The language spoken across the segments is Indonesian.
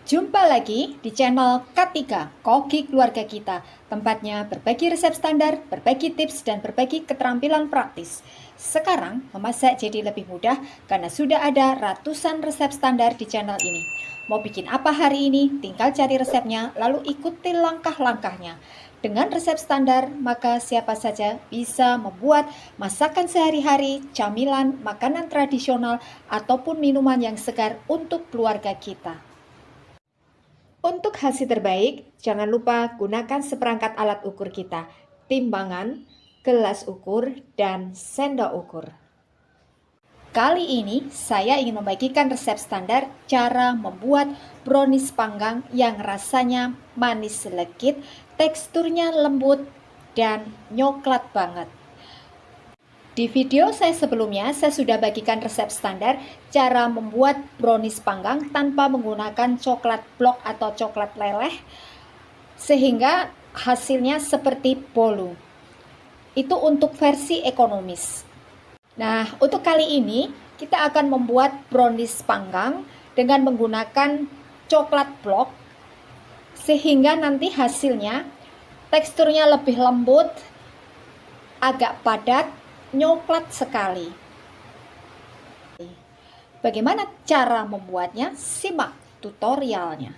Jumpa lagi di channel K3, Koki Keluarga Kita. Tempatnya berbagi resep standar, berbagi tips, dan berbagi keterampilan praktis. Sekarang memasak jadi lebih mudah karena sudah ada ratusan resep standar di channel ini. Mau bikin apa hari ini? Tinggal cari resepnya, lalu ikuti langkah-langkahnya. Dengan resep standar, maka siapa saja bisa membuat masakan sehari-hari, camilan, makanan tradisional, ataupun minuman yang segar untuk keluarga kita. Untuk hasil terbaik, jangan lupa gunakan seperangkat alat ukur kita, timbangan, gelas ukur, dan sendok ukur. Kali ini saya ingin membagikan resep standar cara membuat brownies panggang yang rasanya manis legit, teksturnya lembut, dan nyoklat banget. Di video saya sebelumnya, saya sudah bagikan resep standar cara membuat brownies panggang tanpa menggunakan coklat blok atau coklat leleh, sehingga hasilnya seperti bolu. Itu untuk versi ekonomis. Nah, untuk kali ini kita akan membuat brownies panggang dengan menggunakan coklat blok, sehingga nanti hasilnya teksturnya lebih lembut, agak padat, nyoklat sekali. Bagaimana cara membuatnya? Simak tutorialnya.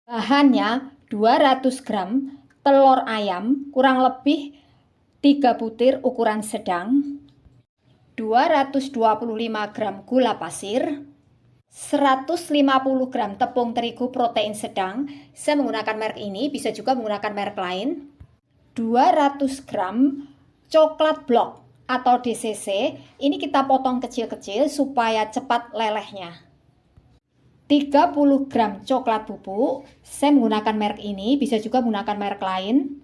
Bahannya 200 gram telur ayam, kurang lebih 3 butir ukuran sedang, 225 gram gula pasir, 150 gram tepung terigu protein sedang. Saya menggunakan merek ini, bisa juga menggunakan merek lain. 200 gram coklat blok atau DCC, ini kita potong kecil-kecil supaya cepat lelehnya. 30 gram coklat bubuk, saya menggunakan merek ini, bisa juga menggunakan merek lain.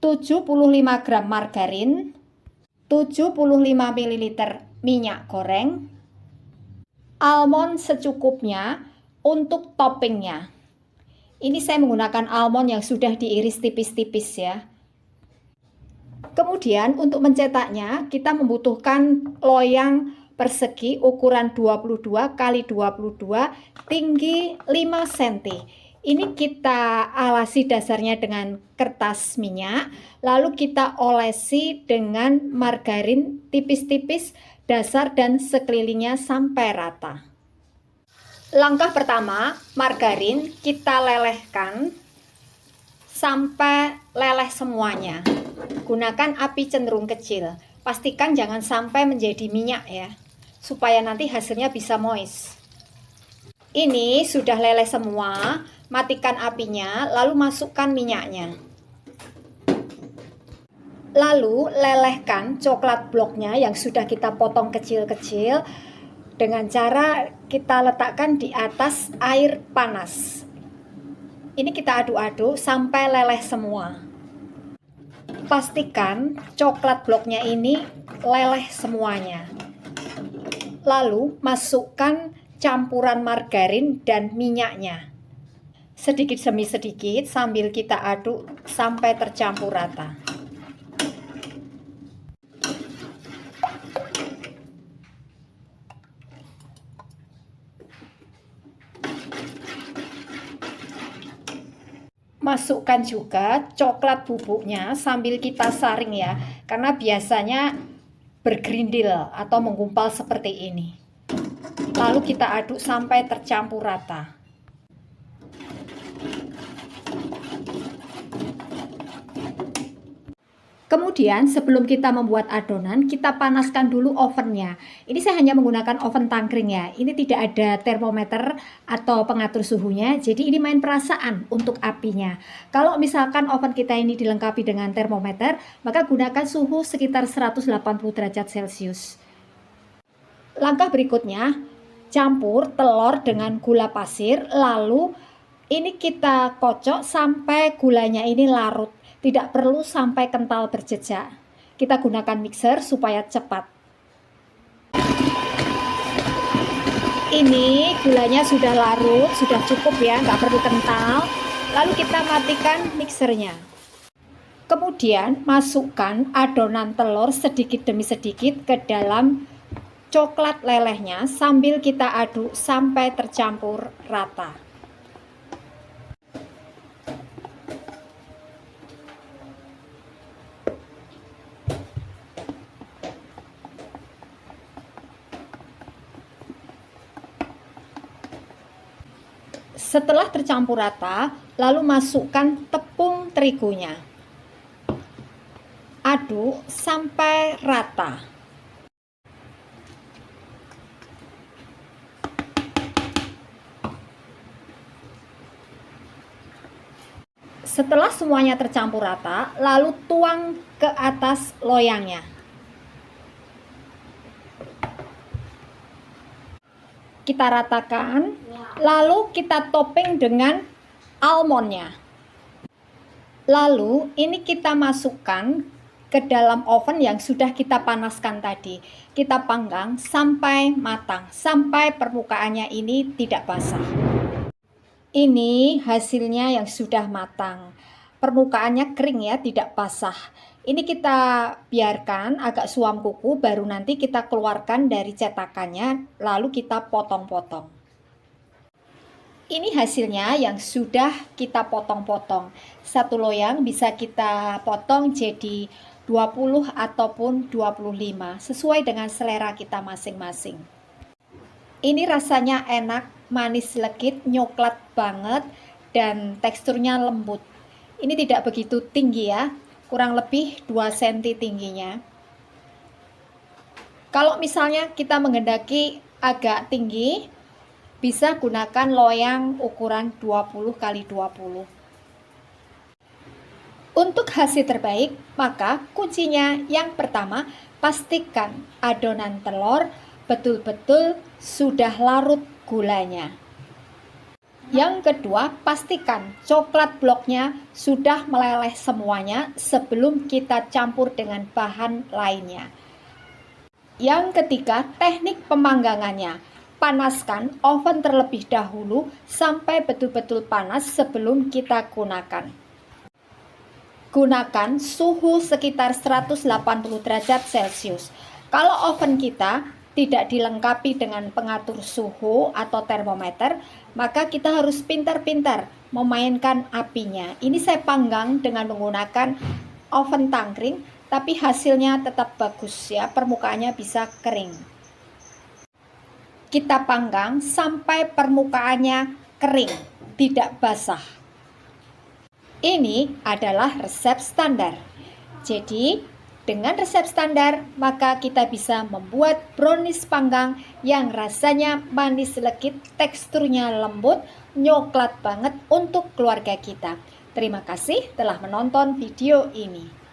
75 gram margarin, 75 ml minyak goreng, almond secukupnya untuk toppingnya. Ini saya menggunakan almond yang sudah diiris tipis-tipis ya. Kemudian untuk mencetaknya kita membutuhkan loyang persegi ukuran 22 x 22, tinggi 5 cm. Ini kita alasi dasarnya dengan kertas minyak, lalu kita olesi dengan margarin tipis-tipis dasar dan sekelilingnya sampai rata. Langkah pertama, margarin kita lelehkan sampai leleh semuanya. Gunakan api cenderung kecil. Pastikan jangan sampai menjadi minyak ya, supaya nanti hasilnya bisa moist. Ini sudah leleh semua, matikan apinya, lalu masukkan minyaknya. Lalu lelehkan coklat bloknya yang sudah kita potong kecil-kecil dengan cara kita letakkan di atas air panas. Ini kita aduk-aduk sampai leleh semua. Pastikan coklat bloknya ini leleh semuanya. Lalu masukkan campuran margarin dan minyaknya. Sedikit demi sedikit sambil kita aduk sampai tercampur rata. Masukkan juga coklat bubuknya sambil kita saring ya, karena biasanya bergerindil atau menggumpal seperti ini. Lalu kita aduk sampai tercampur rata. Kemudian sebelum kita membuat adonan, kita panaskan dulu ovennya. Ini saya hanya menggunakan oven tangkring ya. Ini tidak ada termometer atau pengatur suhunya. Jadi ini main perasaan untuk apinya. Kalau misalkan oven kita ini dilengkapi dengan termometer, maka gunakan suhu sekitar 180 derajat Celcius. Langkah berikutnya, campur telur dengan gula pasir. Lalu ini kita kocok sampai gulanya ini larut. Tidak perlu sampai kental berjejak. Kita gunakan mixer supaya cepat. Ini gulanya sudah larut, sudah cukup ya, nggak perlu kental. Lalu kita matikan mixernya. Kemudian masukkan adonan telur sedikit demi sedikit ke dalam coklat lelehnya sambil kita aduk sampai tercampur rata. Setelah tercampur rata, lalu masukkan tepung terigunya. Aduk sampai rata. Setelah semuanya tercampur rata, lalu tuang ke atas loyangnya. Kita ratakan, lalu kita topping dengan almondnya. Lalu ini kita masukkan ke dalam oven yang sudah kita panaskan tadi. Kita panggang sampai matang, sampai permukaannya ini tidak basah. Ini hasilnya yang sudah matang. Permukaannya kering ya, tidak basah. Ini kita biarkan agak suam kuku, baru nanti kita keluarkan dari cetakannya, lalu kita potong-potong. Ini hasilnya yang sudah kita potong-potong. Satu loyang bisa kita potong jadi 20 ataupun 25, sesuai dengan selera kita masing-masing. Ini rasanya enak, manis legit, nyoklat banget, dan teksturnya lembut. Ini tidak begitu tinggi ya, kurang lebih 2 cm tingginya. Kalau misalnya kita menghendaki agak tinggi, bisa gunakan loyang ukuran 20 x 20. Untuk hasil terbaik, maka kuncinya yang pertama, pastikan adonan telur betul-betul sudah larut gulanya. Yang kedua, pastikan coklat bloknya sudah meleleh semuanya sebelum kita campur dengan bahan lainnya. Yang ketiga, teknik pemanggangannya. Panaskan oven terlebih dahulu sampai betul-betul panas sebelum kita gunakan. Gunakan suhu sekitar 180 derajat Celcius. Kalau oven kita tidak dilengkapi dengan pengatur suhu atau termometer, maka kita harus pintar-pintar memainkan apinya. Ini saya panggang dengan menggunakan oven tangkring, tapi hasilnya tetap bagus ya, permukaannya bisa kering. Kita panggang sampai permukaannya kering, tidak basah. Ini adalah resep standar. Jadi, dengan resep standar, maka kita bisa membuat brownies panggang yang rasanya manis legit, teksturnya lembut, nyoklat banget untuk keluarga kita. Terima kasih telah menonton video ini.